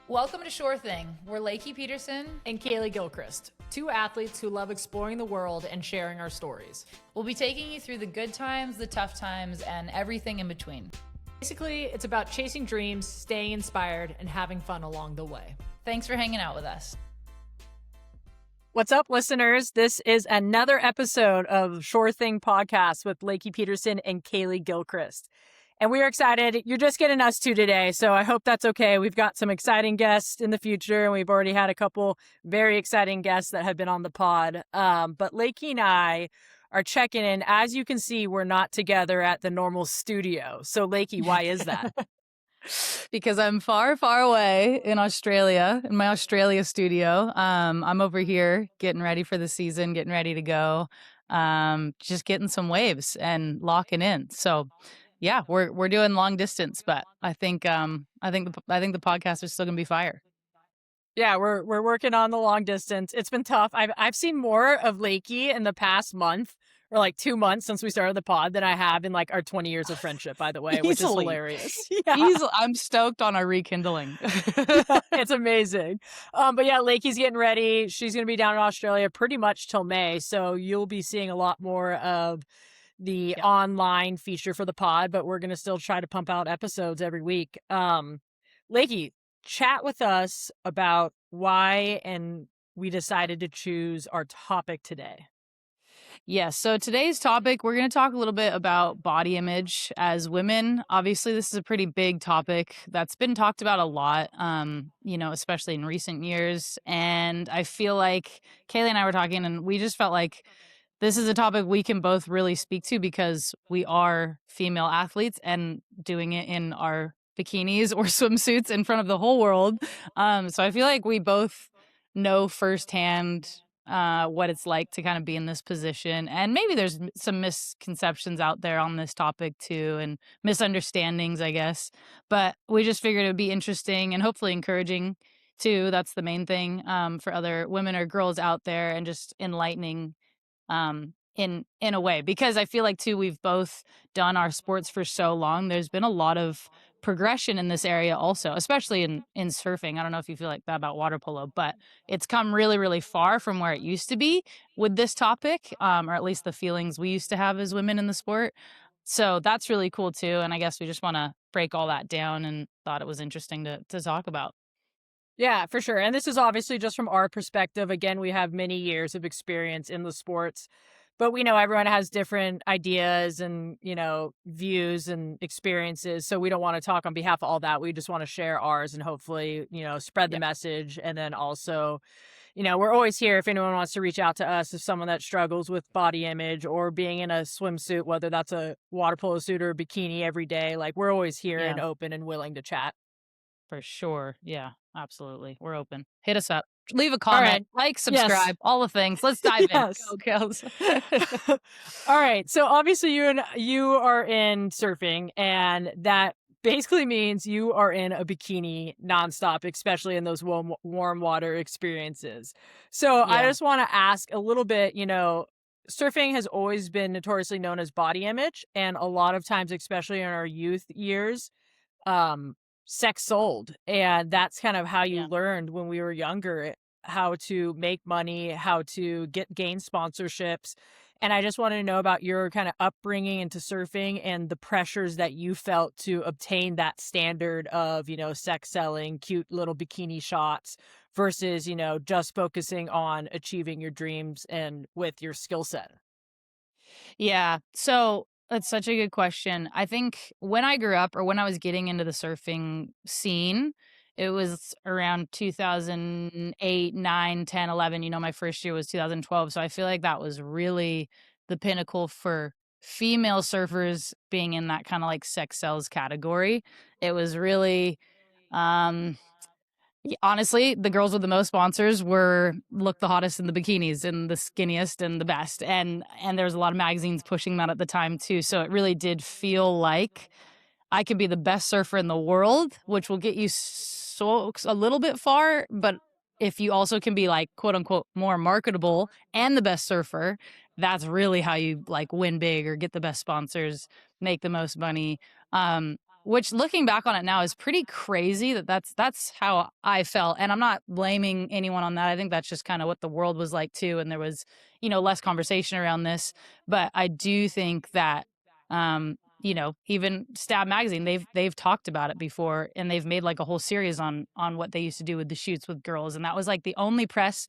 Welcome to Sure Thing. We're Lakey Peterson and Kaleigh Gilchrist, two athletes who love exploring the world and sharing our stories. We'll be taking you through the good times, the tough times, and everything in between. Basically, it's about chasing dreams, staying inspired, and having fun along the way. Thanks for hanging out with us. What's up, listeners? This is another episode of Sure Thing podcast with Lakey Peterson and Kaleigh Gilchrist. And we are excited. You're just getting us two today, so I hope that's okay. We've got some exciting guests in the future, and we've already had a couple very exciting guests that have been on the pod. But Lakey and I are checking in. As you can see, we're not together at the normal studio. So, Lakey, why is that? Because I'm far, far away in Australia, in my Australia studio. I'm over here getting ready for the season, getting ready to go, just getting some waves and locking in. So, yeah, we're doing long distance, but I think the podcast is still gonna be fire. Yeah, we're working on the long distance. It's been tough. I've seen more of Lakey in the past month or like 2 months since we started the pod than I have in like our 20 years of friendship, by the way, which is hilarious. Yeah. I'm stoked on our rekindling. It's amazing. But yeah, Lakey's getting ready. She's going to be down in Australia pretty much till May. So you'll be seeing a lot more of the online feature for the pod, but we're going to still try to pump out episodes every week. Lakey, chat with us about why and we decided to choose our topic today. Yes. So today's topic, we're going to talk a little bit about body image as women. Obviously, this is a pretty big topic that's been talked about a lot, especially in recent years. And I feel like Kaleigh and I were talking and we just felt like this is a topic we can both really speak to because we are female athletes and doing it in our bikinis or swimsuits in front of the whole world. So I feel like we both know firsthand what it's like to kind of be in this position. And maybe there's some misconceptions out there on this topic too, and misunderstandings, I guess. But we just figured it would be interesting and hopefully encouraging too. That's the main thing for other women or girls out there, and just enlightening in a way, because I feel like too, we've both done our sports for so long. There's been a lot of progression in this area also, especially in surfing. I don't know if you feel like that about water polo, but it's come really, really far from where it used to be with this topic, or at least the feelings we used to have as women in the sport. So that's really cool too. And I guess we just want to break all that down and thought it was interesting to talk about. Yeah, for sure. And this is obviously just from our perspective. Again, we have many years of experience in the sports, but we know everyone has different ideas and, views and experiences. So we don't want to talk on behalf of all that. We just want to share ours and hopefully, spread the message. And then also, we're always here if anyone wants to reach out to us, if someone that struggles with body image or being in a swimsuit, whether that's a water polo suit or a bikini every day, like we're always here and open and willing to chat. For sure. Yeah, absolutely. We're open. Hit us up. Leave a comment, like, subscribe, all the things. Let's dive in. Go, Kels. All right. So obviously you are in surfing, and that basically means you are in a bikini nonstop, especially in those warm water experiences. So I just want to ask a little bit, surfing has always been notoriously known as body image, and a lot of times, especially in our youth years, sex sold. And that's kind of how you learned when we were younger, how to make money, how to gain sponsorships. And I just wanted to know about your kind of upbringing into surfing and the pressures that you felt to obtain that standard of, sex selling, cute little bikini shots versus, just focusing on achieving your dreams and with your skill set. Yeah. So that's such a good question. I think when I grew up or when I was getting into the surfing scene, it was around 2008, 9, 10, 11. My first year was 2012. So I feel like that was really the pinnacle for female surfers being in that kind of like sex sells category. It was really, honestly, the girls with the most sponsors looked the hottest in the bikinis and the skinniest and the best. And there's a lot of magazines pushing that at the time too. So it really did feel like I could be the best surfer in the world, which will get you a little bit far. But if you also can be like, quote unquote, more marketable and the best surfer, that's really how you like win big or get the best sponsors, make the most money. which looking back on it now is pretty crazy that's how I felt. And I'm not blaming anyone on that. I think that's just kind of what the world was like too. And there was, less conversation around this. But I do think that, even Stab Magazine, they've talked about it before, and they've made like a whole series on what they used to do with the shoots with girls. And that was like the only press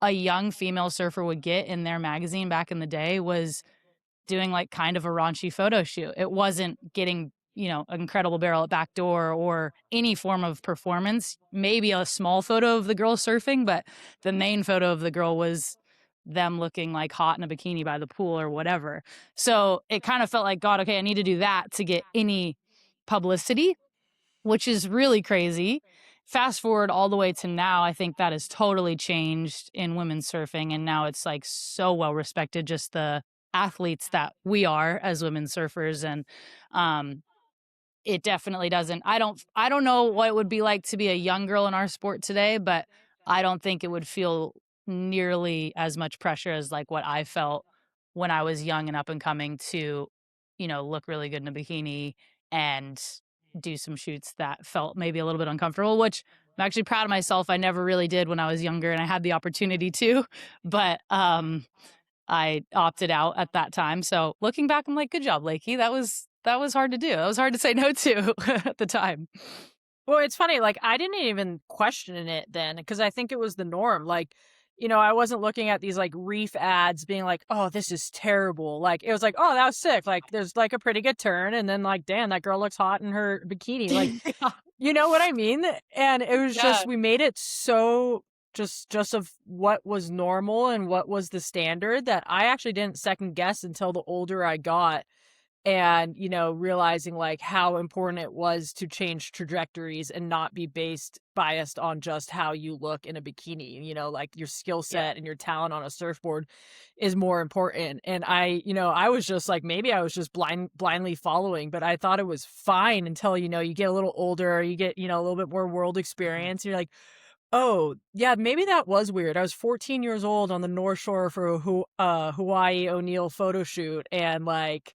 a young female surfer would get in their magazine back in the day was doing like kind of a raunchy photo shoot. It wasn't getting, an incredible barrel at backdoor or any form of performance. Maybe a small photo of the girl surfing, but the main photo of the girl was them looking like hot in a bikini by the pool or whatever. So it kind of felt like, God, okay, I need to do that to get any publicity, which is really crazy. Fast forward all the way to now, I think that has totally changed in women's surfing. And now it's like so well respected, just the athletes that we are as women surfers. And it definitely doesn't. I don't know what it would be like to be a young girl in our sport today, but I don't think it would feel nearly as much pressure as like what I felt when I was young and up and coming to, look really good in a bikini and do some shoots that felt maybe a little bit uncomfortable, which I'm actually proud of myself. I never really did when I was younger and I had the opportunity to, but I opted out at that time. So looking back, I'm like, good job, Lakey. That was hard to do. That was hard to say no to at the time. Well, it's funny, like, I didn't even question it then because I think it was the norm. Like, I wasn't looking at these like reef ads being like, oh, this is terrible. Like, it was like, oh, that was sick. Like, there's like a pretty good turn. And then, like, damn, that girl looks hot in her bikini. Like, you know what I mean? And it was just, we made it so just of what was normal and what was the standard that I actually didn't second guess until the older I got. And, realizing like how important it was to change trajectories and not be biased on just how you look in a bikini. Like your skill set and your talent on a surfboard is more important. And I was just like, maybe I was just blindly following, but I thought it was fine until, you get a little older, you get, a little bit more world experience. And you're like, oh, yeah, maybe that was weird. I was 14 years old on the North Shore for a Hawaii O'Neill photo shoot. And like,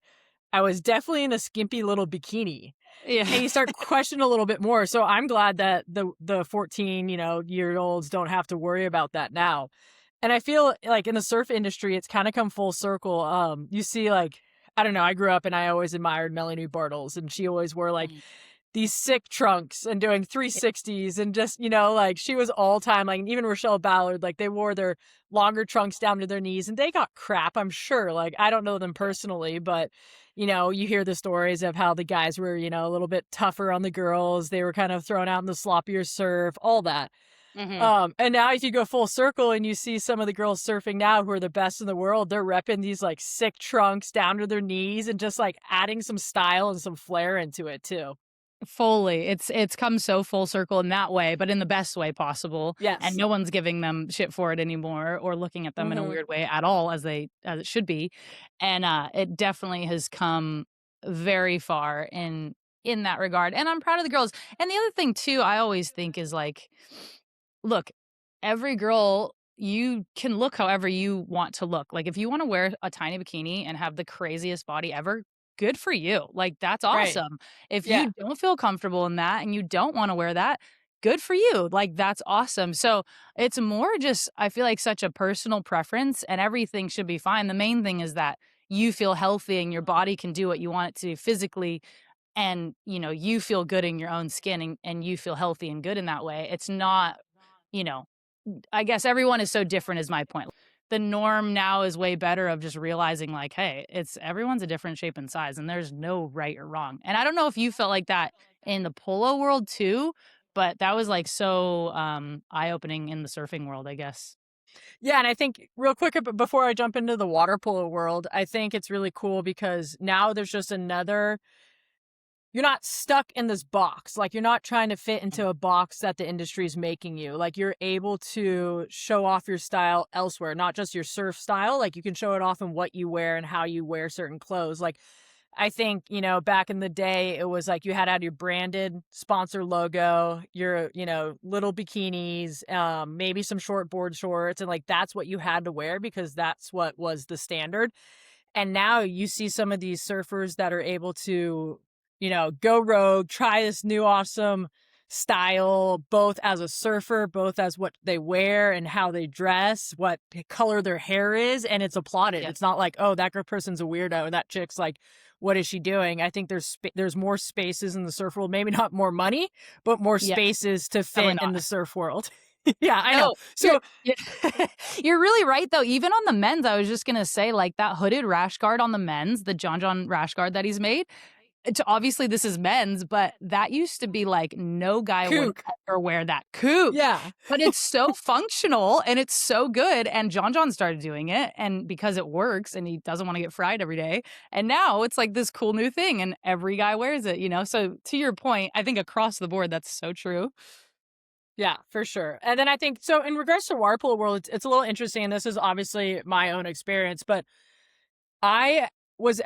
I was definitely in a skimpy little bikini. Yeah. And you start questioning a little bit more. So I'm glad that the 14, year olds don't have to worry about that now. And I feel like in the surf industry, it's kind of come full circle. You see, like, I don't know, I grew up and I always admired Melanie Bartles, and she always wore like these sick trunks and doing 360s and just, like she was all time. Like even Rochelle Ballard, like they wore their longer trunks down to their knees and they got crap, I'm sure. Like I don't know them personally, but you hear the stories of how the guys were, a little bit tougher on the girls. They were kind of thrown out in the sloppier surf, all that. And now if you go full circle and you see some of the girls surfing now who are the best in the world, they're repping these like sick trunks down to their knees and just like adding some style and some flair into it too. Fully. It's come so full circle in that way, but in the best way possible. Yes. And no one's giving them shit for it anymore or looking at them in a weird way at all as it should be. And it definitely has come very far in that regard. And I'm proud of the girls. And the other thing too, I always think is like, look, every girl, you can look however you want to look. Like if you want to wear a tiny bikini and have the craziest body ever, good for you. Like that's awesome. If you don't feel comfortable in that and you don't want to wear that, good for you. Like that's awesome. So it's more just, I feel like such a personal preference and everything should be fine. The main thing is that you feel healthy and your body can do what you want it to physically. And, you feel good in your own skin and you feel healthy and good in that way. It's not, I guess everyone is so different is my point. The norm now is way better of just realizing like, hey, everyone's a different shape and size and there's no right or wrong. And I don't know if you felt like that in the polo world too, but that was like so eye-opening in the surfing world, I guess. Yeah, and I think real quick before I jump into the water polo world, I think it's really cool because now there's just you're not stuck in this box. Like you're not trying to fit into a box that the industry is making you. Like you're able to show off your style elsewhere, not just your surf style. Like you can show it off in what you wear and how you wear certain clothes. Like I think, back in the day, it was like you had to have your branded sponsor logo, your, little bikinis, maybe some short board shorts. And like, that's what you had to wear because that's what was the standard. And now you see some of these surfers that are able to go rogue, try this new awesome style, both as a surfer, both as what they wear and how they dress, what color their hair is, and it's applauded. Yeah. It's not like, oh, that person's a weirdo, or that chick's like, what is she doing? I think there's more spaces in the surf world, maybe not more money, but more Yes, spaces to definitely fit in not. the surf world. Yeah, I know. No, So you're really right though. Even on the men's, I was just gonna say, like, that hooded rash guard on the men's, the John rash guard that he's made. Obviously this is men's, but that used to be like no guy would kook. ever wear that kook. Yeah. But it's so functional and it's so good. And John started doing it, and because it works and he doesn't want to get fried every day. And now it's like this cool new thing and every guy wears it, So to your point, I think across the board, that's so true. Yeah, for sure. And then I think, so in regards to water polo world, it's a little interesting. And this is obviously my own experience, but I would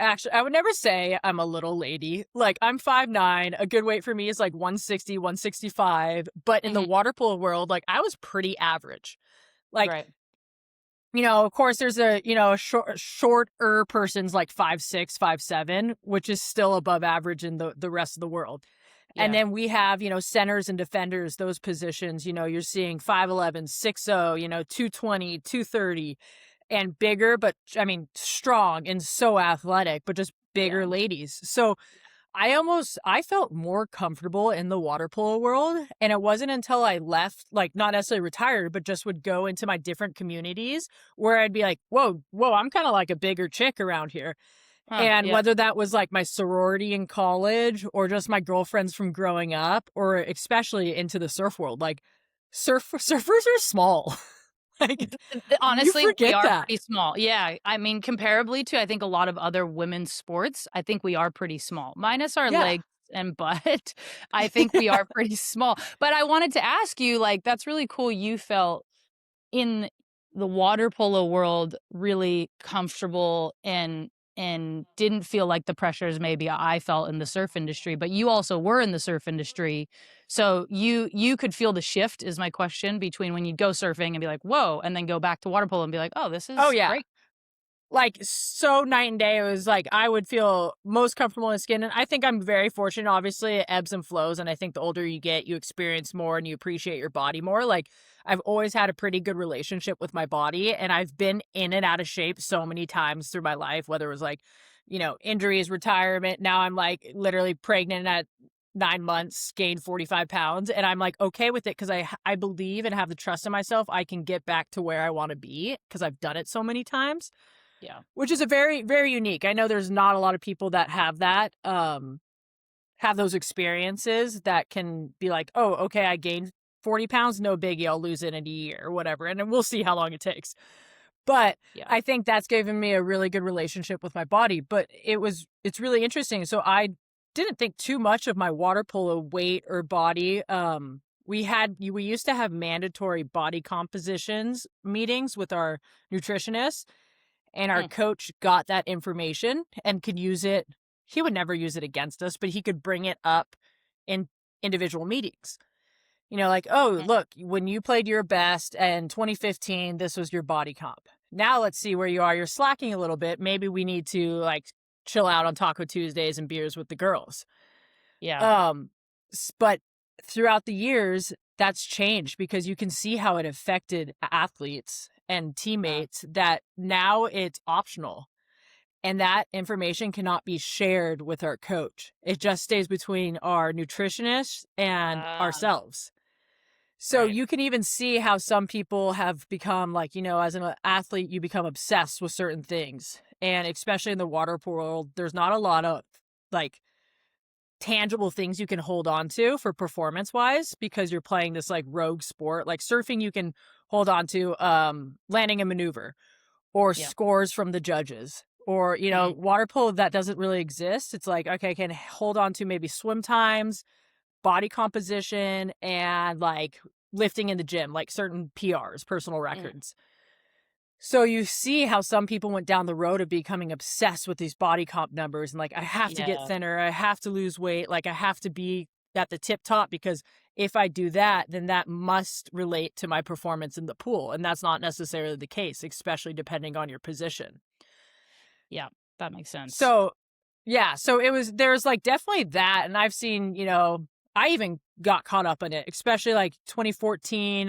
never say I'm a little lady. Like, I'm 5'9". A good weight for me is like 160, 165. But in the water polo world, like, I was pretty average. Like, Right. Of course there's a shorter person's like 5'6", 5'7", which is still above average in the rest of the world. And Yeah. then we have, centers and defenders, those positions, you're seeing 5'11", 6'0", 220, 230, and bigger, but I mean, strong and so athletic, but just bigger Yeah. ladies. So I felt more comfortable in the water polo world. And it wasn't until I left, like, not necessarily retired, but just would go into my different communities where I'd be like, whoa, I'm kind of like a bigger chick around here. And Yeah. whether that was like my sorority in college or just my girlfriends from growing up, or especially into the surf world, like surfers are small. Like, Honestly, you we forget are that. pretty small. Yeah. I mean, comparably to, I think, a lot of other women's sports, I think we are pretty small. Minus our Yeah. legs and butt, I think we are pretty small. But I wanted to ask you, like, that's really cool. You felt in the water polo world really comfortable and didn't feel like the pressures maybe I felt in the surf industry, but you also were in the surf industry. So you could feel the shift, is my question, between when you go surfing and be like, whoa, and then go back to water polo and be like, oh, this Oh is yeah. great. Like, so night and day. It was like I would feel most comfortable in skin. And I think I'm very fortunate. Obviously, it ebbs and flows. And I think the older you get, you experience more and you appreciate your body more. Like, I've always had a pretty good relationship with my body. And I've been in and out of shape so many times through my life, whether it was like, injuries, retirement. Now I'm like literally pregnant at 9 months, gained 45 pounds. And I'm like okay with it because I believe and have the trust in myself. I can get back to where I want to be because I've done it so many times. Yeah. Which is a very, very unique. I know there's not a lot of people that have that, have those experiences that can be like, oh, okay, I gained 40 pounds, no biggie, I'll lose it in a year or whatever. And then we'll see how long it takes. But Yeah. I think that's given me a really good relationship with my body. But it's really interesting. So I didn't think too much of my water polo weight or body. We used to have mandatory body compositions meetings with our nutritionists. And our coach got that information and could use it. He would never use it against us, but he could bring it up in individual meetings. Like, oh, look, when you played your best in 2015, this was your body comp. Now let's see where you are. You're slacking a little bit. Maybe we need to like chill out on Taco Tuesdays and beers with the girls. Yeah. But throughout the years, that's changed because you can see how it affected athletes and teammates, that now it's optional and that information cannot be shared with our coach. It just stays between our nutritionist and ourselves. So Right. you can even see how some people have become like, as an athlete, you become obsessed with certain things. And especially in the water polo world, there's not a lot of like tangible things you can hold on to for performance wise because you're playing this like rogue sport. Like surfing, you can hold on to landing a maneuver or scores from the judges, or water polo, that doesn't really exist. It's like, okay, I can hold on to maybe swim times, body composition, and like lifting in the gym, like certain PRs, personal records. So you see how some people went down the road of becoming obsessed with these body comp numbers and like, I have to get thinner, I have to lose weight, like I have to be at the tip top because if I do that, then that must relate to my performance in the pool. And that's not necessarily the case, especially depending on your position. Yeah, that makes sense. So Yeah, so there's like definitely that, and I've seen, I even got caught up in it, especially like 2014.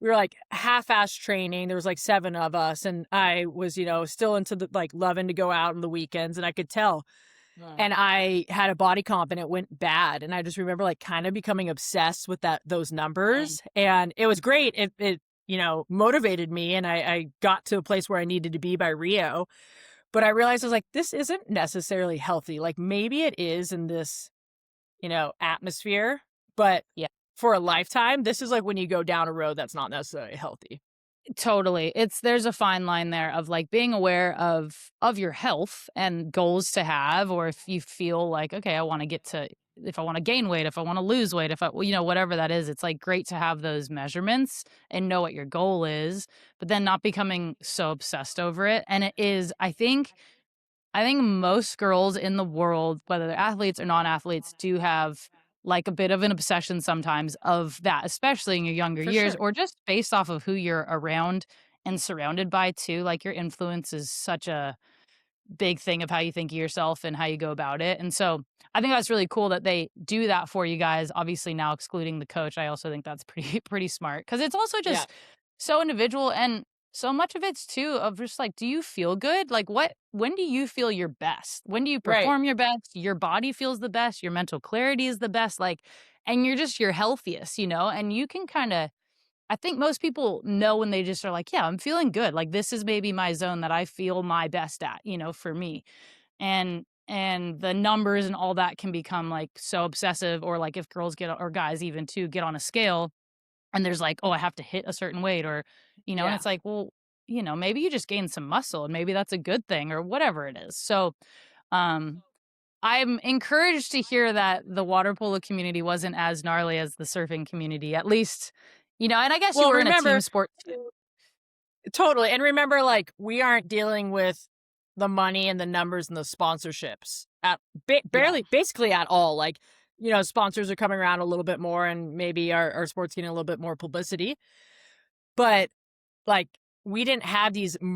We were like half-ass training. There was like 7 of us, and I was, still into the like loving to go out on the weekends, and I could tell. And I had a body comp and it went bad, and I just remember like kind of becoming obsessed with those numbers, and it was great. It motivated me, and I got to a place where I needed to be by Rio. But I realized I was like, this isn't necessarily healthy. Like maybe it is in this, atmosphere, but Yeah. for a lifetime, this is like when you go down a road that's not necessarily healthy. Totally. There's a fine line there of like being aware of your health and goals to have, or if you feel like, okay, I want to if I want to gain weight, if I want to lose weight, if I, whatever that is, it's like great to have those measurements and know what your goal is, but then not becoming so obsessed over it. And it is, I think most girls in the world, whether they're athletes or non-athletes, do have like a bit of an obsession sometimes of that, especially in your younger For years, sure. or just based off of who you're around and surrounded by too. Like your influence is such a big thing of how you think of yourself and how you go about it. And so I think that's really cool that they do that for you guys. Obviously now excluding the coach, I also think that's pretty smart, because it's also Yeah. just so individual, and so much of it's too of just like, do you feel good? Like when do you feel your best? When do you Right. perform your best? Your body feels the best, your mental clarity is the best, like, and you're just your healthiest, and you can kind of, I think most people know when they just are like, yeah, I'm feeling good. Like this is maybe my zone that I feel my best at, for me. And the numbers and all that can become like so obsessive, or like if girls get, or guys even too, get on a scale and there's like, oh, I have to hit a certain weight, or, and Yeah. it's like, well, maybe you just gained some muscle and maybe that's a good thing or whatever it is. So, um, I'm encouraged to hear that the water polo community wasn't as gnarly as the surfing community, at least, and I guess you Well, were in a team remember, sport too. totally. And remember, like, we aren't dealing with the money and the numbers and the sponsorships at barely, basically at all. Like, sponsors are coming around a little bit more, and maybe our sport's getting a little bit more publicity. But like, we didn't have these we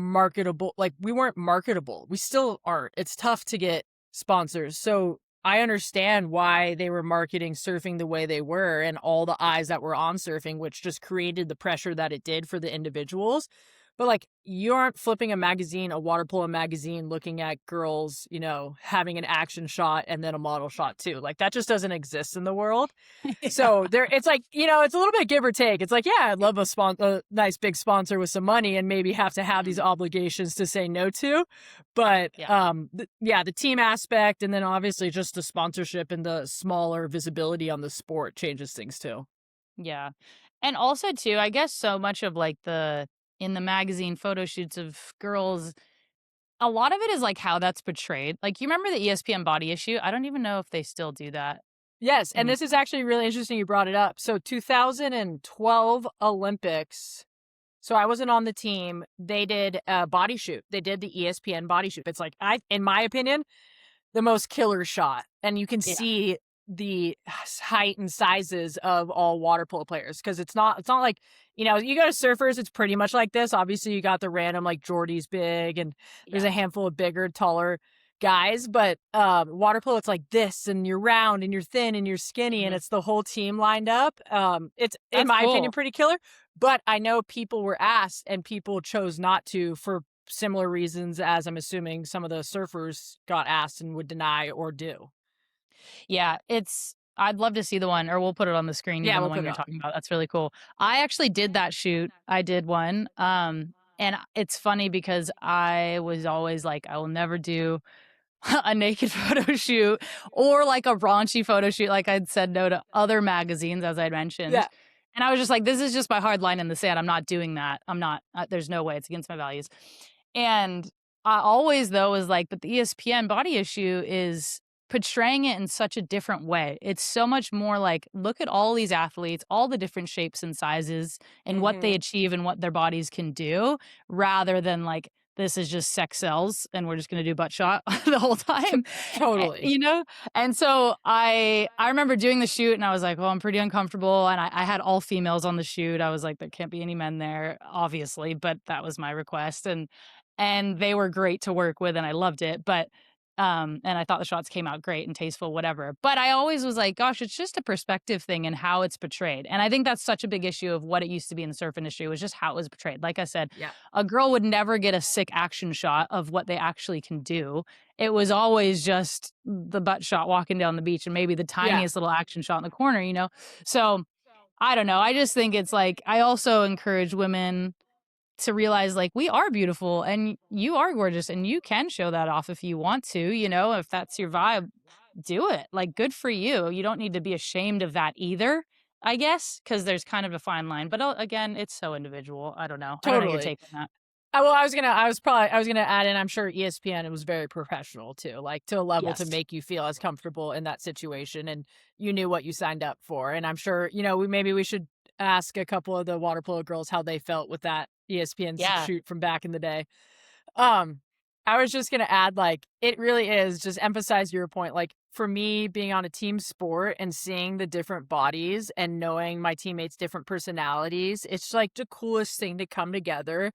weren't marketable. We still aren't. It's tough to get sponsors. So I understand why they were marketing surfing the way they were, and all the eyes that were on surfing, which just created the pressure that it did for the individuals. But like, you aren't flipping a water polo magazine, looking at girls, having an action shot and then a model shot too. Like that just doesn't exist in the world. So it's like, it's a little bit give or take. It's like, yeah, I'd love a nice big sponsor with some money, and maybe have to have these obligations to say no to. But the team aspect, and then obviously just the sponsorship and the smaller visibility on the sport changes things too. Yeah. And also too, I guess so much of like in the magazine photo shoots of girls, a lot of it is like how that's portrayed. Like you remember the ESPN body issue? I don't even know if they still do that. Yes, and this is actually really interesting you brought it up. So 2012 Olympics, so I wasn't on the team. They did a body shoot. They did the ESPN body shoot. It's like, in my opinion, the most killer shot. And you can see the height and sizes of all water polo players, because it's not like, you go to surfers, it's pretty much like this. Obviously you got the random, like Jordy's big, and there's a handful of bigger, taller guys, but water polo, it's like this, and you're round and you're thin and you're skinny, and it's the whole team lined up. It's in my opinion pretty killer, but I know people were asked and people chose not to for similar reasons, as I'm assuming some of the surfers got asked and would deny or do. Yeah, I'd love to see the one, or we'll put it on the screen. Yeah, Even we'll the one put it you're up. talking about. That's really cool. I actually did that shoot. I did one. And it's funny because I was always like, I will never do a naked photo shoot or like a raunchy photo shoot. Like I'd said no to other magazines, as I'd mentioned. Yeah. And I was just like, this is just my hard line in the sand. I'm not doing that. I'm not, there's no way. It's against my values. And I always, though, was like, but the ESPN body issue is portraying it in such a different way. It's so much more like, look at all these athletes, all the different shapes and sizes, and what they achieve and what their bodies can do, rather than like, this is just sex sells and we're just going to do butt shot the whole time. Totally. And so I remember doing the shoot and I was like, well, I'm pretty uncomfortable. And I had all females on the shoot. I was like, there can't be any men there, obviously, but that was my request. And they were great to work with and I loved it. But And I thought the shots came out great and tasteful, whatever. But I always was like, gosh, it's just a perspective thing and how it's portrayed. And I think that's such a big issue of what it used to be in the surf industry was just how it was portrayed. Like I said, Yeah. a girl would never get a sick action shot of what they actually can do. It was always just the butt shot walking down the beach and maybe the tiniest little action shot in the corner, you know? So I don't know. I just think it's like, I also encourage women to realize like we are beautiful and you are gorgeous and you can show that off if you want to, you know, if that's your vibe, do it. Like good for you. You don't need to be ashamed of that either, I guess, because there's kind of a fine line. But again, it's so individual. I don't know. I don't know your Totally. take on that. Well, I was gonna add in, I'm sure ESPN, it was very professional too, like to a level to Yes. make you feel as comfortable in that situation, and you knew what you signed up for. And I'm sure, you know, maybe we should ask a couple of the water polo girls how they felt with that ESPN Yeah. shoot from back in the day. I was just gonna add, like, it really is just emphasize your point. Like for me, being on a team sport and seeing the different bodies and knowing my teammates' different personalities, it's like the coolest thing to come together.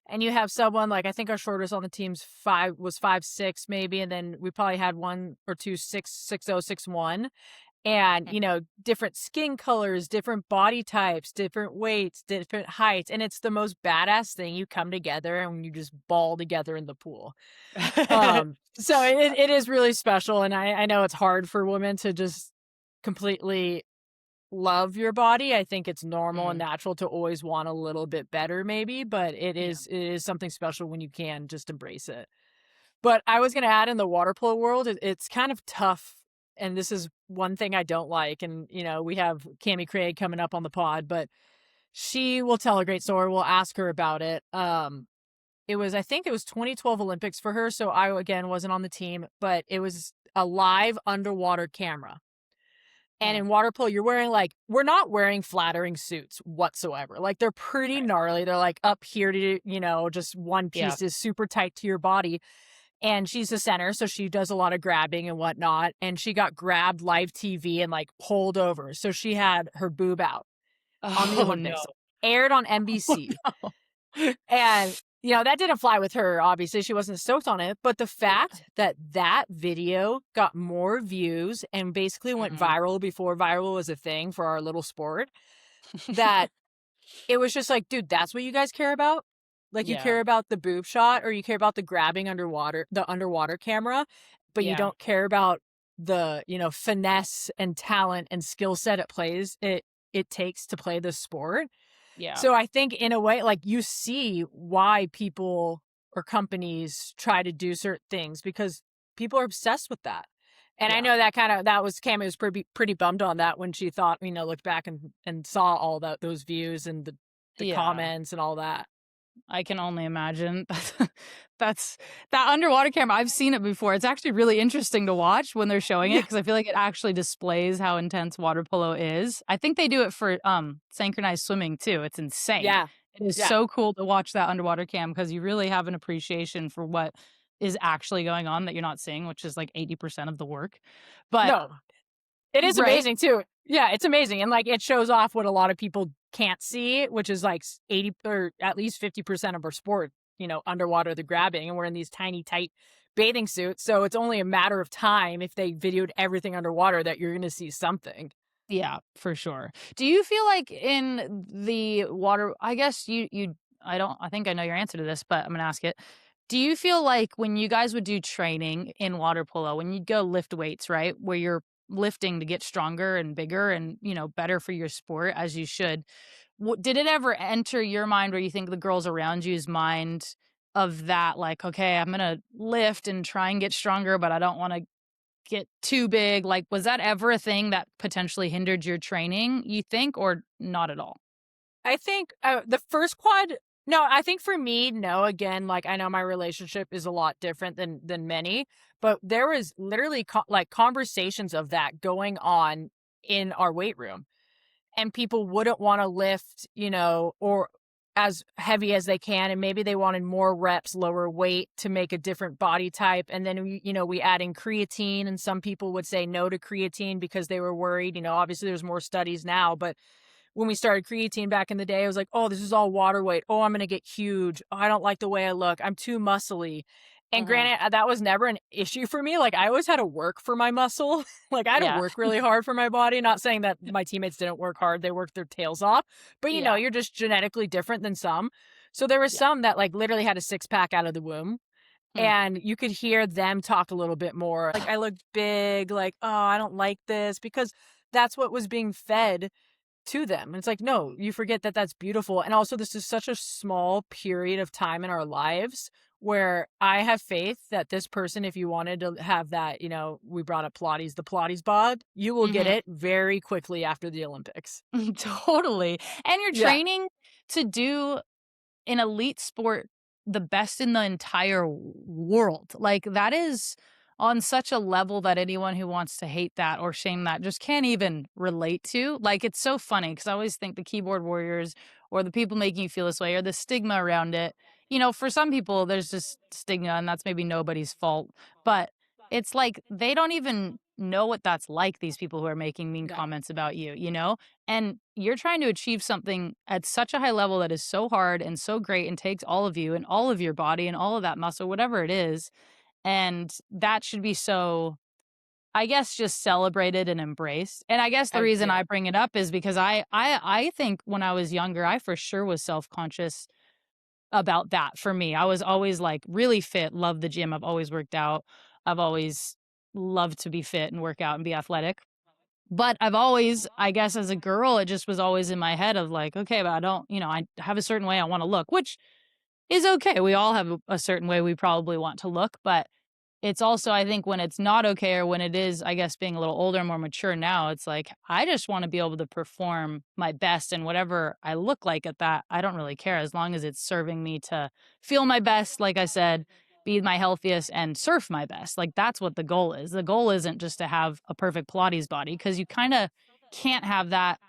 And you have someone like, I think our shortest on the team's 5'6" maybe, and then we probably had one or two 6'0", 6'1", and you know, different skin colors, different body types, different weights, different heights, and it's the most badass thing. You come together and you just ball together in the pool. So it is really special, and I know it's hard for women to just completely love your body. I think it's normal and natural to always want a little bit better maybe, but it is something special when you can just embrace it. But I was going to add, in the water polo world, it's kind of tough, and this is one thing I don't like. And you know, we have Cammie Craig coming up on the pod, but she will tell a great story. We'll ask her about it. I think it was 2012 Olympics for her, so I again wasn't on the team, but it was a live underwater camera. And in water polo, we're not wearing flattering suits whatsoever. Like they're pretty gnarly. They're like up here to, you know, just one piece is super tight to your body. And she's a center, so she does a lot of grabbing and whatnot. And she got grabbed live TV and like pulled over. So she had her boob out on the Olympics, aired on NBC. Oh, no. And, you know, that didn't fly with her. Obviously, she wasn't stoked on it. But the fact that video got more views and basically went viral before viral was a thing for our little sport, that it was just like, dude, that's what you guys care about? Like you care about the boob shot, or you care about the grabbing underwater, the underwater camera, but you don't care about the, you know, finesse and talent and skill set it takes to play the sport. Yeah. So I think in a way, like, you see why people or companies try to do certain things, because people are obsessed with that. And I know Cammie was pretty bummed on that when she thought, you know, looked back and saw all those views and the comments and all that. I can only imagine. That's that underwater camera. I've seen it before. It's actually really interesting to watch when they're showing it, because I feel like it actually displays how intense water polo is. I think they do it for synchronized swimming too. It's insane. Yeah. It is so cool to watch that underwater cam, because you really have an appreciation for what is actually going on that you're not seeing, which is like 80% of the work. But no, it is amazing too. Yeah, it's amazing. And like, it shows off what a lot of people can't see, which is like 80 or at least 50% of our sport, you know, underwater, the grabbing, and we're in these tiny, tight bathing suits. So it's only a matter of time, if they videoed everything underwater, that you're going to see something. Yeah, for sure. Do you feel like in the water, I guess I think I know your answer to this, but I'm going to ask it. Do you feel like when you guys would do training in water polo, when you'd go lift weights, right, where you're lifting to get stronger and bigger and, you know, better for your sport, as you should, did it ever enter your mind, or you think the girls around you's mind, of that, like, okay, I'm going to lift and try and get stronger, but I don't want to get too big? Like, was that ever a thing that potentially hindered your training, you think, or not at all? I think the first quad, no, I think for me, no. Again, like, I know my relationship is a lot different than many, but there was literally like conversations of that going on in our weight room, and people wouldn't want to lift, you know, or as heavy as they can, and maybe they wanted more reps, lower weight to make a different body type. And then we add in creatine, and some people would say no to creatine because they were worried. You know, obviously there's more studies now, but when we started creatine back in the day, I was like, oh, this is all water weight. Oh, I'm going to get huge. Oh, I don't like the way I look. I'm too muscly. And granted, that was never an issue for me. Like, I always had to work for my muscle. Like, I had to Yeah. work really hard for my body. Not saying that my teammates didn't work hard. They worked their tails off. But, you know, Yeah. you're just genetically different than some. So there was Yeah. some that, like, literally had a six-pack out of the womb. And you could hear them talk a little bit more. Like, I looked big. Like, oh, I don't like this. Because that's what was being fed to them. And it's like, no, you forget that that's beautiful. And also, this is such a small period of time in our lives where I have faith that this person, if you wanted to have that, you know, we brought up Pilates, the Pilates bod, you will get it very quickly after the Olympics. Totally. And you're training to do an elite sport the best in the entire world. Like, that is on such a level that anyone who wants to hate that or shame that just can't even relate to. Like, it's so funny because I always think the keyboard warriors or the people making you feel this way or the stigma around it, you know, for some people there's just stigma and that's maybe nobody's fault. But it's like they don't even know what that's like, these people who are making mean comments about you, you know? And you're trying to achieve something at such a high level that is so hard and so great and takes all of you and all of your body and all of that muscle, whatever it is. And that should be so, I guess, just celebrated and embraced. And I guess the reason I bring it up is because I think when I was younger, I for sure was self-conscious about that. For me, I was always like really fit, loved the gym. I've always worked out. I've always loved to be fit and work out and be athletic. But I've always, I guess as a girl, it just was always in my head of like, okay, but I don't, you know, I have a certain way I want to look, which is okay. We all have a certain way we probably want to look, but it's also, I think, when it's not okay or when it is, I guess, being a little older and more mature now, it's like, I just want to be able to perform my best and whatever I look like at that, I don't really care as long as it's serving me to feel my best, like I said, be my healthiest and surf my best. Like, that's what the goal is. The goal isn't just to have a perfect Pilates body because you kind of can't have that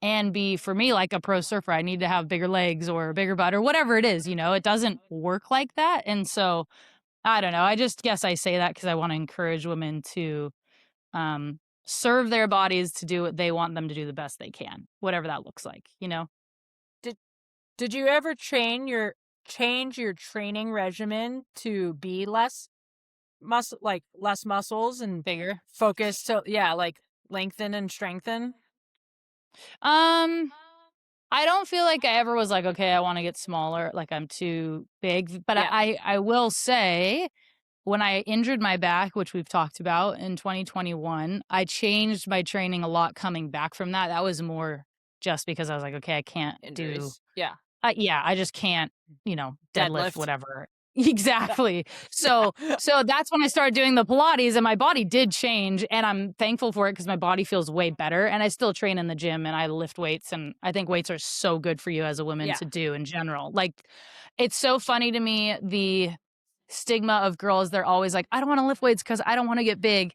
and be, for me, like a pro surfer. I need to have bigger legs or a bigger butt or whatever it is, you know, it doesn't work like that. And so, I don't know. I just guess I say that because I want to encourage women to serve their bodies to do what they want them to do the best they can, whatever that looks like, you know? Did you ever change your training regimen to be less less muscles and Bigger. focus to like lengthen and strengthen? Um, I don't feel like I ever was like, okay, I want to get smaller, like I'm too big. But I will say, when I injured my back, which we've talked about in 2021, I changed my training a lot coming back from that. That was more just because I was like, okay, I can't do, Injuries. Yeah. I just can't, you know, deadlift, Deadlift. whatever. Exactly. So that's when I started doing the Pilates and my body did change and I'm thankful for it because my body feels way better and I still train in the gym and I lift weights and I think weights are so good for you as a woman to do in general. Like, it's so funny to me, the stigma of girls, they're always like, I don't want to lift weights because I don't want to get big.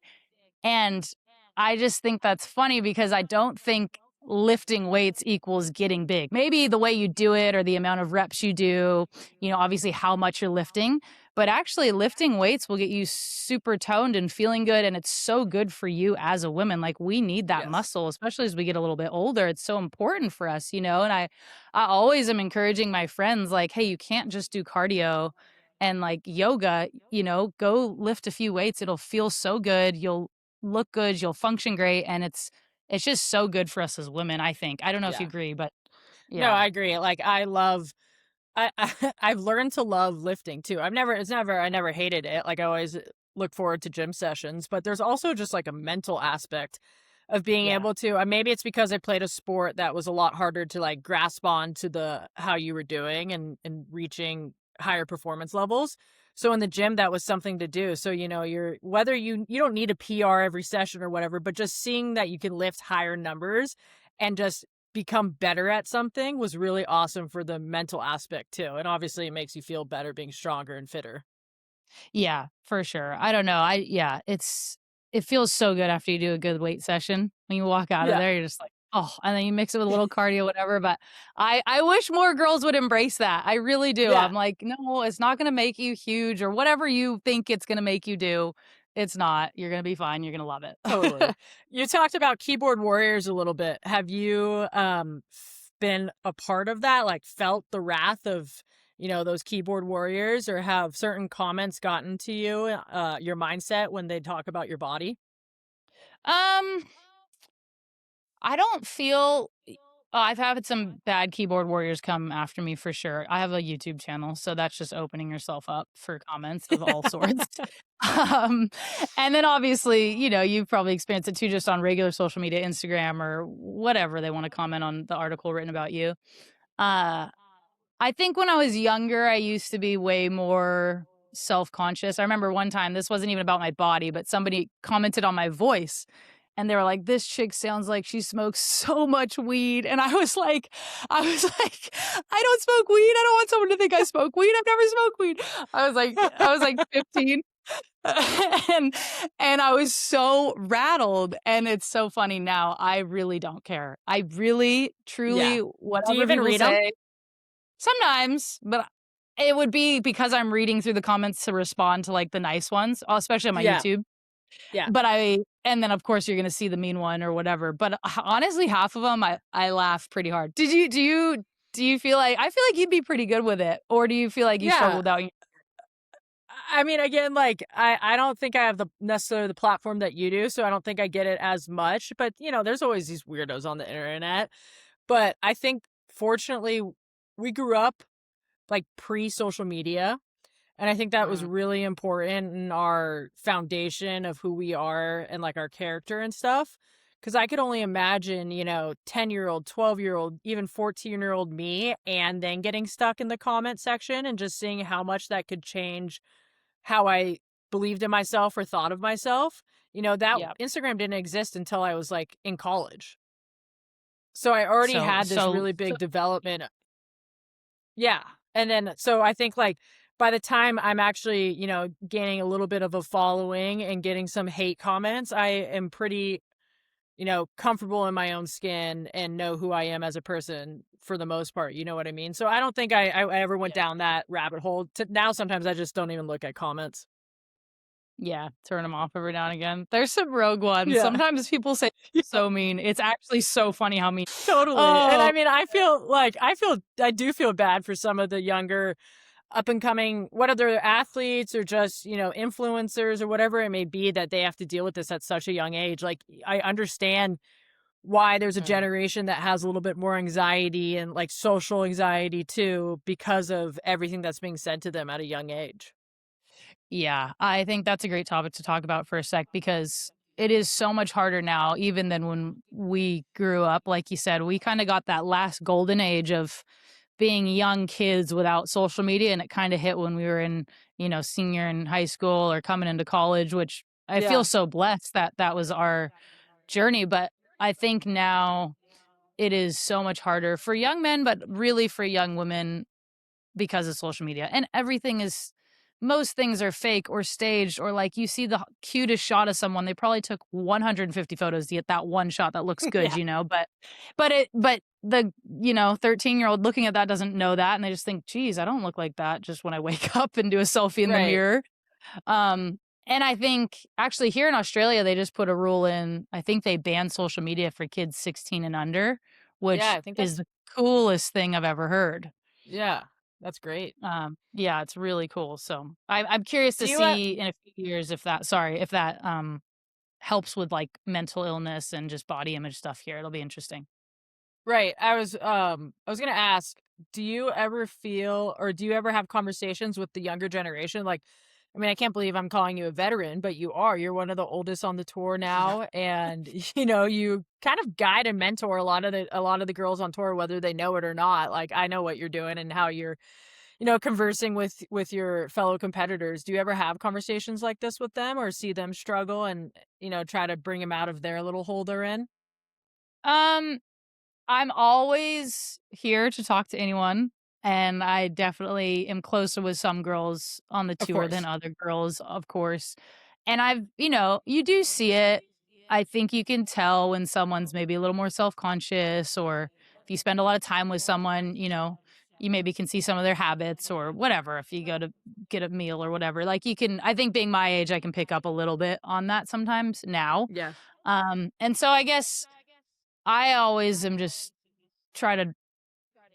And I just think that's funny because I don't think lifting weights equals getting big. Maybe the way you do it or the amount of reps you do, you know, obviously how much you're lifting, but actually lifting weights will get you super toned and feeling good. And it's so good for you as a woman. Like, we need that muscle, especially as we get a little bit older. It's so important for us, you know, and I always am encouraging my friends like, hey, you can't just do cardio and like yoga, you know, go lift a few weights. It'll feel so good. You'll look good. You'll function great. And it's just so good for us as women, I think. I don't know if you agree, but No, I agree. Like, I I've learned to love lifting too. I never hated it. Like, I always look forward to gym sessions, but there's also just like a mental aspect of being able to, maybe it's because I played a sport that was a lot harder to like grasp on to the, how you were doing and reaching higher performance levels. So in the gym, that was something to do. So, you know, whether you don't need a PR every session or whatever, but just seeing that you can lift higher numbers and just become better at something was really awesome for the mental aspect too. And obviously it makes you feel better being stronger and fitter. Yeah, for sure. I don't know. It feels so good after you do a good weight session. When you walk out of there, you're just like, oh, and then you mix it with a little cardio, whatever. But I wish more girls would embrace that. I really do. I'm like, no, it's not going to make you huge or whatever you think it's going to make you do. It's not. You're going to be fine. You're going to love it. Totally. You talked about keyboard warriors a little bit. Have you been a part of that? Like, felt the wrath of those keyboard warriors, or have certain comments gotten to you, your mindset when they talk about your body? Um, I don't feel I've had some bad keyboard warriors come after me for sure. I have a YouTube channel, so that's just opening yourself up for comments of all sorts. Um, and then obviously, you've probably experienced it too, just on regular social media, Instagram or whatever they want to comment on the article written about you. Uh, I think when I was younger, I used to be way more self-conscious. I remember one time, this wasn't even about my body, but somebody commented on my voice and they were like, "This chick sounds like she smokes so much weed." And I was like, "I don't smoke weed. I don't want someone to think I smoke weed. I've never smoked weed." I was like 15. and and I was so rattled, and it's so funny now. I really don't care. I really, truly, Yeah. Do you whatever even people read them? say. Sometimes, but it would be because I'm reading through the comments to respond to, like, the nice ones, especially on my Yeah. YouTube. Yeah. And then, of course, you're gonna see the mean one or whatever, but honestly, half of them, I laugh pretty hard. Do you feel like I feel like you'd be pretty good with it, or do you feel like you struggle Yeah. without I mean, again, like, I don't think I have necessarily the platform that you do, so I don't think I get it as much. But there's always these weirdos on the internet. But I think, fortunately, we grew up like pre-social media, and I think that was Mm, really important in our foundation of who we are and like our character and stuff. Because I could only imagine, 10-year-old, 12-year-old, even 14-year-old me, and then getting stuck in the comment section and just seeing how much that could change how I believed in myself or thought of myself. That yeah. Instagram didn't exist until I was like in college. So I already So had this so really so big development. Yeah. And then, so I think, like, by the time I'm actually, gaining a little bit of a following and getting some hate comments, I am pretty, comfortable in my own skin and know who I am as a person for the most part. You know what I mean? So I don't think I ever went yeah. down that rabbit hole. Now, sometimes I just don't even look at comments. Yeah, turn them off every now and again. There's some rogue ones. Yeah. Sometimes people say Yeah. so mean. It's actually so funny how mean. Totally. And I Oh, mean, I do feel bad for some of the younger up and coming, whether they're athletes or just, influencers or whatever it may be, that they have to deal with this at such a young age. Like, I understand why there's a mm. generation that has a little bit more anxiety and like social anxiety too, because of everything that's being said to them at a young age. Yeah, I think that's a great topic to talk about for a sec because it is so much harder now, even than when we grew up. Like you said, we kind of got that last golden age of being young kids without social media, and it kind of hit when we were in, senior in high school or coming into college, which I feel Yeah. so blessed that that was our journey. But I think now it is so much harder for young men, but really for young women because of social media. And everything is most things are fake or staged, or like you see the cutest shot of someone, they probably took 150 photos to get that one shot that looks good, Yeah. but the 13-year-old looking at that doesn't know that, and they just think, geez, I don't look like that just when I wake up and do a selfie in the Right. mirror. And I think actually here in Australia, they just put a rule in. I think they banned social media for kids 16 and under, Yeah. which I think is that's, the coolest thing I've ever heard. yeah, that's great. Yeah, it's really cool. So I'm curious Do to you, see in a few years if that helps with like mental illness and just body image stuff here. It'll be interesting. right. I was gonna ask, do you ever feel, or do you ever have conversations with the younger generation? Like, I mean, I can't believe I'm calling you a veteran, but you are. You're one of the oldest on the tour now, and you kind of guide and mentor a lot of the girls on tour, whether they know it or not. Like, I know what you're doing and how you're, conversing with your fellow competitors. Do you ever have conversations like this with them, or see them struggle and, try to bring them out of their little hole they're in? Um, I'm always here to talk to anyone, and I definitely am closer with some girls on the Of tour than course. other girls, of course. And you do see it. I think you can tell when someone's maybe a little more self-conscious, or if you spend a lot of time with someone, you maybe can see some of their habits or whatever. If you go to get a meal or whatever, like I think being my age, I can pick up a little bit on that sometimes now. Yeah. And so I guess I always am just try to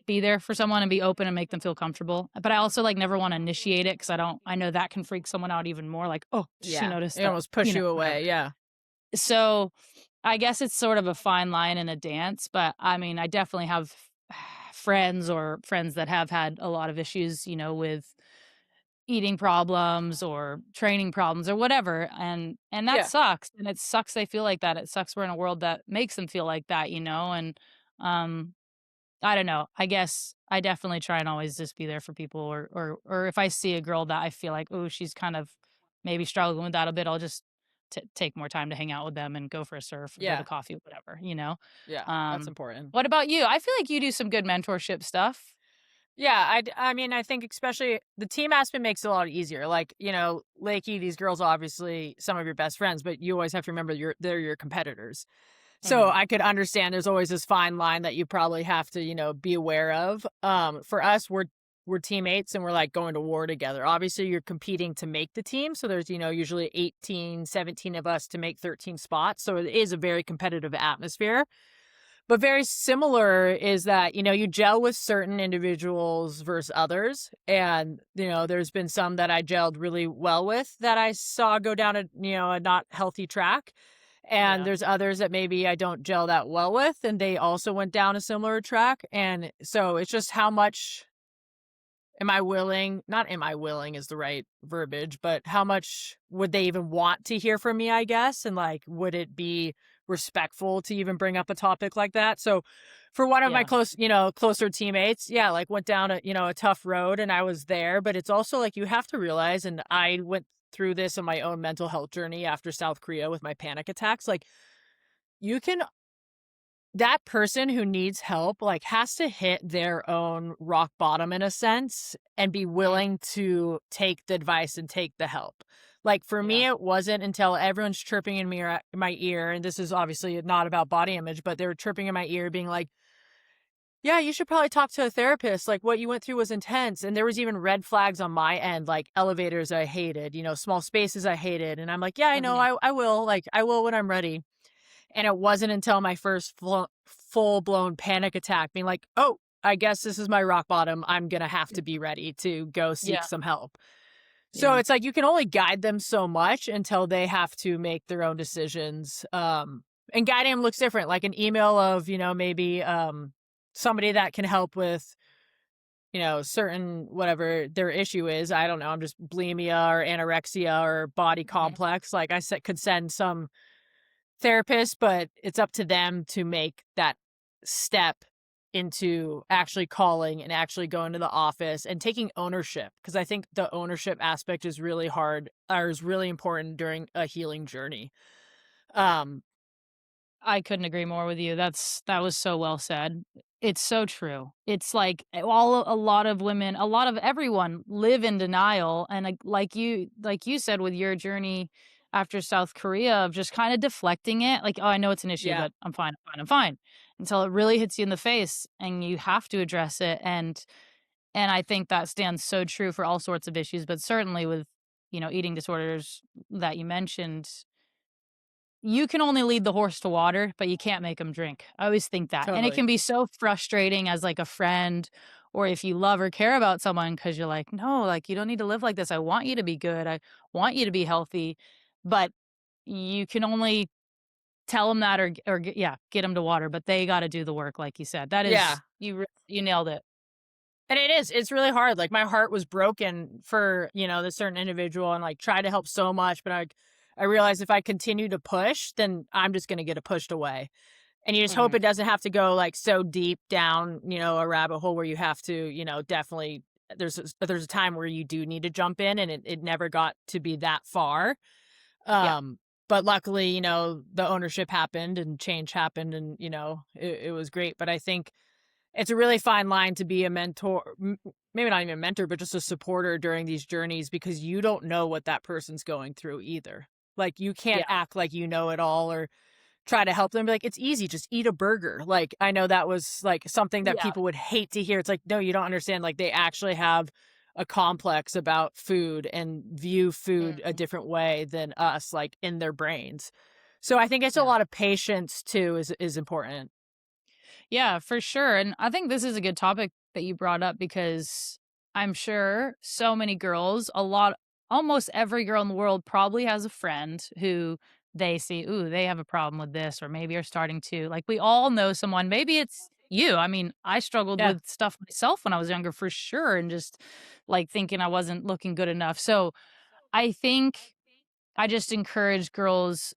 be there for someone and be open and make them feel comfortable. But I also like never want to initiate it because I know that can freak someone out even more. Like, oh, she noticed They that, almost push you away. whatever. Yeah. So I guess it's sort of a fine line in a dance, but I mean, I definitely have friends that have had a lot of issues, with eating problems or training problems or whatever, and that Yeah. sucks, and it sucks they feel like that. It sucks we're in a world that makes them feel like that, and um I don't know. I guess I definitely try and always just be there for people, or if I see a girl that I feel like, oh, she's kind of maybe struggling with that a bit, I'll just take more time to hang out with them and go for a surf or go to Yeah. coffee, whatever, Yeah. That's important. What about you? I feel like you do some good mentorship stuff. Yeah, I mean, I think especially the team aspect makes it a lot easier. Like, Lakey, these girls are obviously some of your best friends, but you always have to remember they're your competitors. So I could understand there's always this fine line that you probably have to, be aware of. For us, we're teammates and we're like going to war together. Obviously, you're competing to make the team. So there's, usually 18, 17 of us to make 13 spots. So it is a very competitive atmosphere. But very similar is that, you gel with certain individuals versus others. And, there's been some that I gelled really well with that I saw go down a not healthy track. And there's others that maybe I don't gel that well with, and they also went down a similar track. And so it's just how much am I willing, not am I willing is the right verbiage, but how much would they even want to hear from me, I guess? And like, would it be respectful to even bring up a topic like that? So for one of my closer teammates, like went down a tough road and I was there, but it's also like, you have to realize, and I went through this in my own mental health journey after South Korea with my panic attacks, like that person who needs help like has to hit their own rock bottom in a sense and be willing to take the advice and take the help. Like for me, it wasn't until everyone's chirping in my ear, and this is obviously not about body image, but they were chirping in my ear being like, yeah, you should probably talk to a therapist. Like what you went through was intense. And there was even red flags on my end, like elevators I hated, small spaces I hated. And I'm like, yeah, I know, I will. Like I will when I'm ready. And it wasn't until my first full-blown panic attack being like, oh, I guess this is my rock bottom. I'm going to have to be ready to go seek some help. So it's like you can only guide them so much until they have to make their own decisions. And guiding them looks different, like an email of, maybe somebody that can help with, certain whatever their issue is. I don't know. I'm just bulimia or anorexia or body complex. Like I could send some therapist, but it's up to them to make that step into actually calling and actually going to the office and taking ownership. Because I think the ownership aspect is really hard or is really important during a healing journey. I couldn't agree more with you. That was so well said. It's so true. It's like a lot of women, a lot of everyone live in denial, and like you said with your journey after South Korea of just kind of deflecting it, like, oh, I know it's an issue, but I'm fine, until it really hits you in the face and you have to address it. And I think that stands so true for all sorts of issues, but certainly with eating disorders that you mentioned. You can only lead the horse to water, but you can't make him drink. I always think that. And it can be so frustrating as like a friend, or if you love or care about someone, because you're like, no, like you don't need to live like this. I want you to be good. I want you to be healthy. But you can only tell them that or get them to water, but they got to do the work. Like you said, that is, you nailed it. And it's really hard. Like my heart was broken for, this certain individual and like tried to help so much, but I realized if I continue to push, then I'm just going to get pushed away. And you just hope it doesn't have to go like so deep down, a rabbit hole where you have to, definitely there's a time where you do need to jump in, and it never got to be that far. But luckily, the ownership happened and change happened, and, it was great. But I think it's a really fine line to be a mentor, maybe not even a mentor, but just a supporter during these journeys, because you don't know what that person's going through either. Like you can't act like you know it all or try to help them. Be like, it's easy, just eat a burger. Like I know that was like something that people would hate to hear. It's like, no, you don't understand. Like they actually have a complex about food and view food a different way than us, like in their brains. So I think it's a lot of patience too is important. Yeah, for sure. And I think this is a good topic that you brought up, because I'm sure so many girls, almost every girl in the world probably has a friend who they see, ooh, they have a problem with this, or maybe are starting to. Like, we all know someone. Maybe it's you. I mean, I struggled Yeah. with stuff myself when I was younger, for sure, and just like thinking I wasn't looking good enough. So I think I just encourage girls,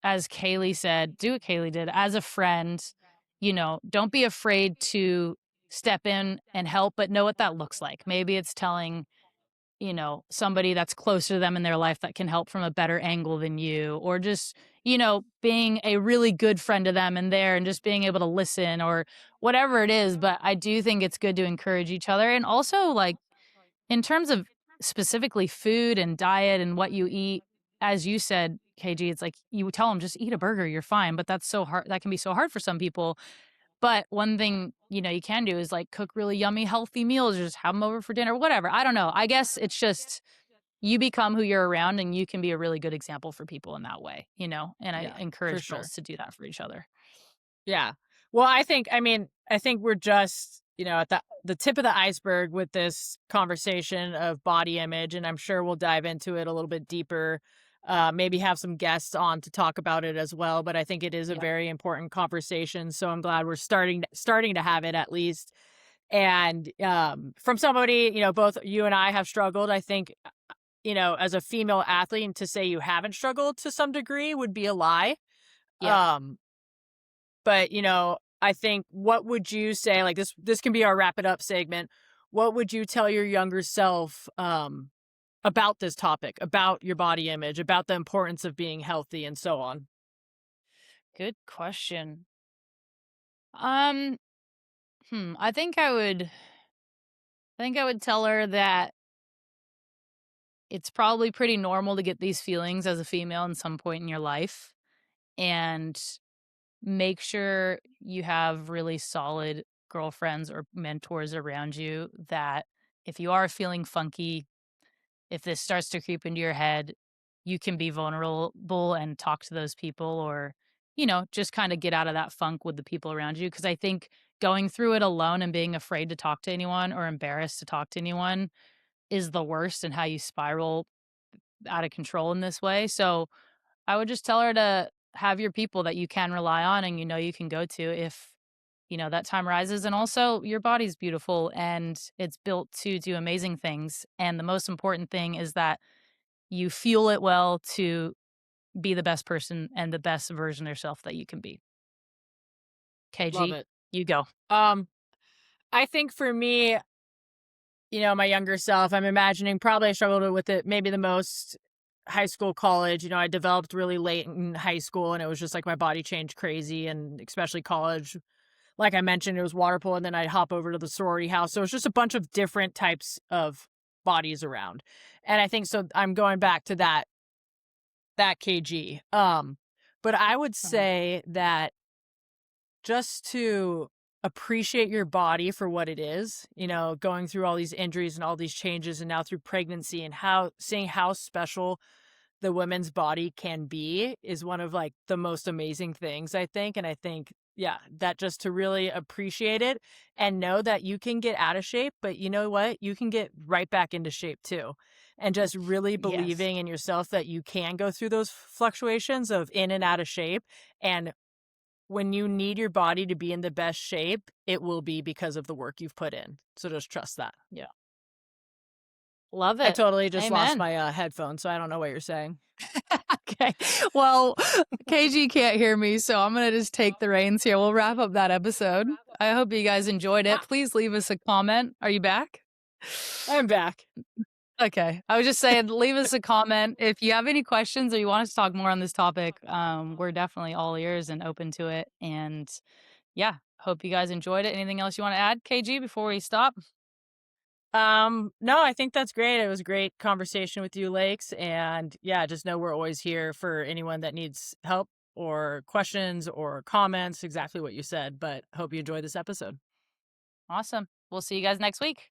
as Kaleigh said, do what Kaleigh did as a friend. Don't be afraid to step in and help, but know what that looks like. Maybe it's telling, somebody that's closer to them in their life that can help from a better angle than you, or just, being a really good friend to them and just being able to listen, or whatever it is. But I do think it's good to encourage each other. And also, like, in terms of specifically food and diet and what you eat, as you said, KG, it's like you tell them, just eat a burger, you're fine. But that's so hard. That can be so hard for some people. But one thing, you can do is like cook really yummy, healthy meals, or just have them over for dinner, whatever. I don't know. I guess it's just you become who you're around, and you can be a really good example for people in that way, and I Yeah, for encourage sure. girls to do that for each other. Yeah. Well, I think we're just, at the tip of the iceberg with this conversation of body image, and I'm sure we'll dive into it a little bit deeper. Maybe have some guests on to talk about it as well, but I think it is a Yeah. very important conversation, so I'm glad we're starting to have it at least. And from somebody, both you and I have struggled, I think, as a female athlete, and to say you haven't struggled to some degree would be a lie. Yep. But, I think, what would you say, like, this can be our wrap it up segment. What would you tell your younger self about this topic, about your body image, about the importance of being healthy and so on? Good question. Um, I think I would tell her that it's probably pretty normal to get these feelings as a female in some point in your life, and make sure you have really solid girlfriends or mentors around you that, if you are feeling funky, if this starts to creep into your head, you can be vulnerable and talk to those people, or, just kind of get out of that funk with the people around you. Because I think going through it alone and being afraid to talk to anyone or embarrassed to talk to anyone is the worst, and how you spiral out of control in this way. So I would just tell her to have your people that you can rely on, and you can go to if that time rises. And also, your body's beautiful and it's built to do amazing things, and the most important thing is that you fuel it well to be the best person and the best version of yourself that you can be. Love KG, it. you go. I think for me, my younger self, I'm imagining probably I struggled with it maybe the most high school, college. I developed really late in high school, and it was just like my body changed crazy, and especially college. Like I mentioned, it was water polo, and then I'd hop over to the sorority house. So it's just a bunch of different types of bodies around. And I think so I'm going back to that KG. But I would say that just to appreciate your body for what it is, going through all these injuries and all these changes, and now through pregnancy, and seeing how special the women's body can be is one of like the most amazing things, I think. And I think, yeah, that just to really appreciate it and know that you can get out of shape, but you know what? You can get right back into shape too. And just really Yes. believing in yourself that you can go through those fluctuations of in and out of shape. And when you need your body to be in the best shape, it will be because of the work you've put in. So just trust that. Yeah. Love I it. totally just lost Amen. my headphones, so I don't know what you're saying. Okay. Well, KG can't hear me, so I'm going to just take the reins here. We'll wrap up that episode. I hope you guys enjoyed it. Please leave us a comment. Are you back? I'm back. Okay. I was just saying, leave us a comment. If you have any questions or you want us to talk more on this topic, we're definitely all ears and open to it. And yeah, hope you guys enjoyed it. Anything else you want to add, KG, before we stop? No, I think that's great. It was a great conversation with you, Lakes. And yeah, just know we're always here for anyone that needs help or questions or comments, exactly what you said. But hope you enjoyed this episode. Awesome. We'll see you guys next week.